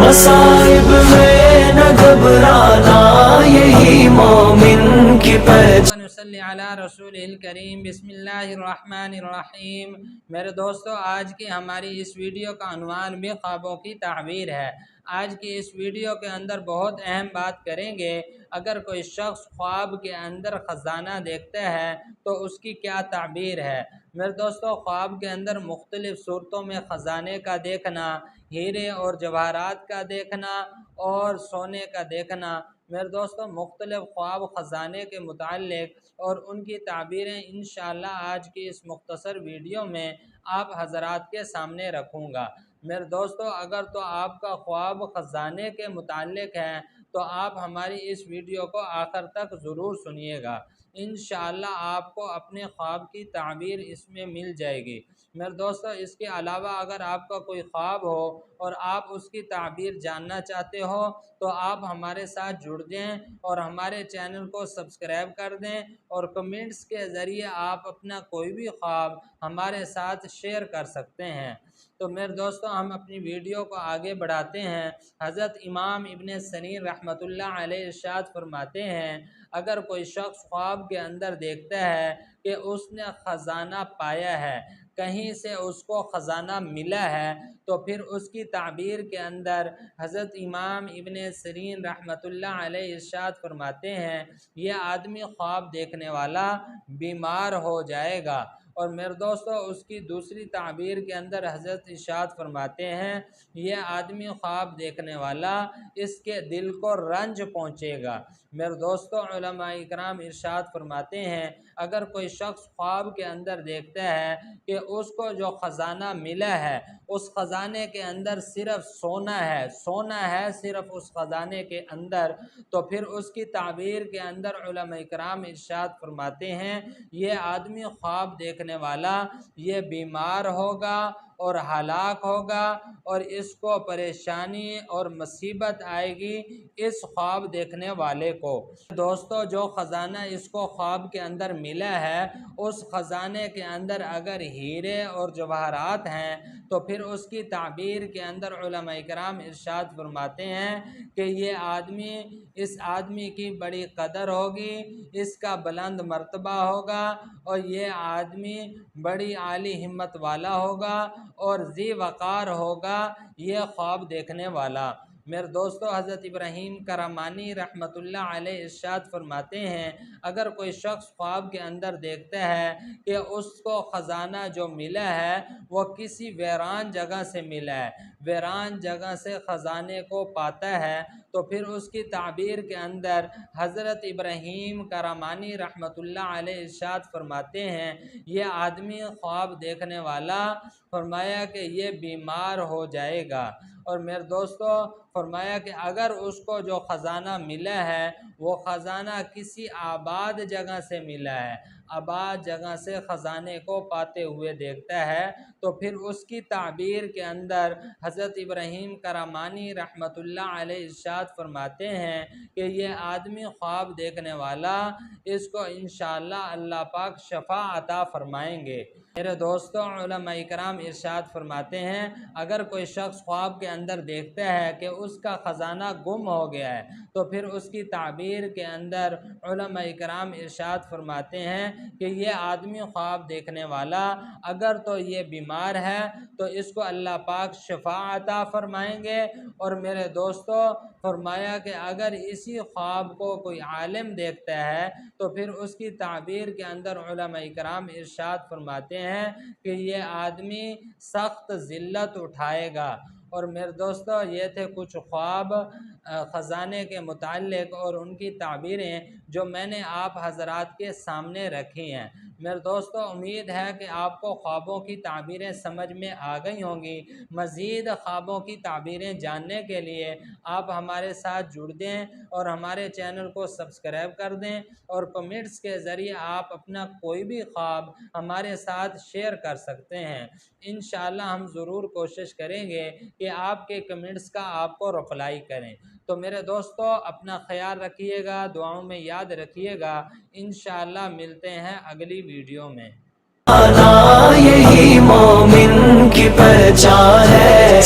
मसाइब में न घबराना, यही मोमिन की पहचान। अला रसूलिल करीम बिस्मिल्लाहिर्रहमानिर्रहीम। मेरे दोस्तों, आज की हमारी इस वीडियो का उन्वान भी ख्वाबों की ताबीर है। आज की इस वीडियो के अंदर बहुत अहम बात करेंगे। अगर कोई शख्स ख्वाब के अंदर ख़जाना देखता है तो उसकी क्या ताबीर है। मेरे दोस्तों, ख्वाब के अंदर मुख्तलिफ़ सूरतों में ख़जाने का देखना, हीरे और जवाहरात का देखना और सोने का देखना, मेरे दोस्तों मुख्तलिफ़ ख्वाब ख़जाने के मुताल्लिक़ और उनकी ताबीरें इंशाअल्लाह आज की इस मुख्तसर वीडियो में आप हज़रात के सामने रखूँगा। मेरे दोस्तों, अगर तो आपका ख्वाब ख़जाने के मुताल्लिक़ है तो आप हमारी इस वीडियो को आखिर तक ज़रूर सुनिएगा। इंशाअल्लाह आपको अपने ख्वाब की ताबीर इसमें मिल जाएगी। मेरे दोस्तों, इसके अलावा अगर आपका कोई ख्वाब हो और आप उसकी ताबीर जानना चाहते हो तो आप हमारे साथ जुड़ जाएं और हमारे चैनल को सब्सक्राइब कर दें और कमेंट्स के ज़रिए आप अपना कोई भी ख्वाब हमारे साथ शेयर कर सकते हैं। तो मेरे दोस्तों, हम अपनी वीडियो को आगे बढ़ाते हैं। हज़रत इमाम इब्न सरीन रहमतुल्लाह अलैह इरशाद फरमाते हैं, अगर कोई शख्स ख्वाब के अंदर देखता है कि उसने ख़जाना पाया है, कहीं से उसको ख़जाना मिला है, तो फिर उसकी ताबीर के अंदर हज़रत इमाम इब्न सरीन रहमतुल्लाह अलैह इरशाद फरमाते हैं, यह आदमी ख्वाब देखने वाला बीमार हो जाएगा। और मेरे दोस्तों, उसकी दूसरी ताबीर के अंदर हज़रत इरशाद फरमाते हैं, यह आदमी ख्वाब देखने वाला इसके दिल को रंज पहुँचेगा। मेरे दोस्तों, उलमा इकराम इरशाद फरमाते हैं, अगर कोई शख्स ख्वाब के अंदर देखता है कि उसको जो ख़जाना मिला है उस ख़जाने के अंदर सिर्फ़ सोना है सिर्फ़ उस ख़जाने के अंदर, तो फिर उसकी ताबीर के अंदर उलमा इकराम इरशाद फरमाते हैं, ये आदमी ख्वाब देखने वाला ये बीमार होगा और हलाक होगा और इसको परेशानी और मुसीबत आएगी इस ख्वाब देखने वाले को। दोस्तों, जो ख़जाना इसको ख्वाब के अंदर मिला है उस ख़जाने के अंदर अगर हीरे और जवाहरात हैं तो फिर उसकी ताबीर के अंदर उलमा इकराम इरशाद फरमाते हैं कि ये आदमी इस आदमी की बड़ी कदर होगी, इसका बुलंद मर्तबा होगा और ये आदमी बड़ी आली हिम्मत वाला होगा और ज़ी वक़ार होगा ये ख्वाब देखने वाला। मेरे दोस्तों, हज़रत इब्राहीम करमानी रहमतुल्लाह अलैह इरशाद फरमाते हैं, अगर कोई शख्स ख्वाब के अंदर देखता है कि उसको ख़जाना जो मिला है वो किसी वीरान जगह से मिला है, वीरान जगह से ख़जाने को पाता है, तो फिर उसकी ताबीर के अंदर हज़रत इब्राहीम करमानी रहमतुल्लाह अलैह इरशाद फरमाते हैं, ये आदमी ख्वाब देखने वाला फरमाया कि ये बीमार हो जाएगा। और मेरे दोस्तों, फरमाया कि अगर उसको जो ख़जाना मिला है वो ख़जाना किसी आबाद जगह से मिला है, आबाद जगह से ख़जाने को पाते हुए देखता है, तो फिर उसकी ताबीर के अंदर हज़रत इब्राहीम करमानी रहमतुल्लाह अलैह इरशाद फरमाते हैं कि ये आदमी ख्वाब देखने वाला इसको इंशाअल्लाह अल्लाह पाक शफ़ा अता फरमाएंगे। मेरे दोस्तों, उलमा इकराम इरशाद फरमाते हैं, अगर कोई शख्स ख्वाब के अंदर देखता है कि उसका ख़जाना गुम हो गया है तो फिर उसकी ताबीर के अंदर उलमा इकराम इरशाद फरमाते हैं कि ये आदमी ख्वाब देखने वाला अगर तो ये बीमार है तो इसको अल्लाह पाक शफ़ा अता फरमाएंगे। और मेरे दोस्तों, फरमाया कि अगर इसी ख्वाब को कोई आलिम देखता है तो फिर उसकी ताबीर के अंदर उलमा इकराम इरशाद फरमाते हैं कि ये आदमी सख्त ज़िल्लत उठाएगा। और मेरे दोस्तों, ये थे कुछ ख्वाब ख़जाने के मुताल्लिक़ और उनकी ताबीरें जो मैंने आप हज़रात के सामने रखी हैं। मेरे दोस्तों, उम्मीद है कि आपको ख्वाबों की ताबीरें समझ में आ गई होंगी। मज़ीद ख्वाबों की ताबीरें जानने के लिए आप हमारे साथ जुड़ दें और हमारे चैनल को सब्सक्राइब कर दें और कमेंट्स के ज़रिए आप अपना कोई भी ख्वाब हमारे साथ शेयर कर सकते हैं। इंशाअल्लाह हम ज़रूर कोशिश करेंगे कि आपके कमेंट्स का आपको रिप्लाई करें। तो मेरे दोस्तों, अपना ख्याल रखिएगा, दुआओं में याद रखिएगा। इंशाअल्लाह मिलते हैं अगली वीडियो में। यही मोमिन की पहचान है।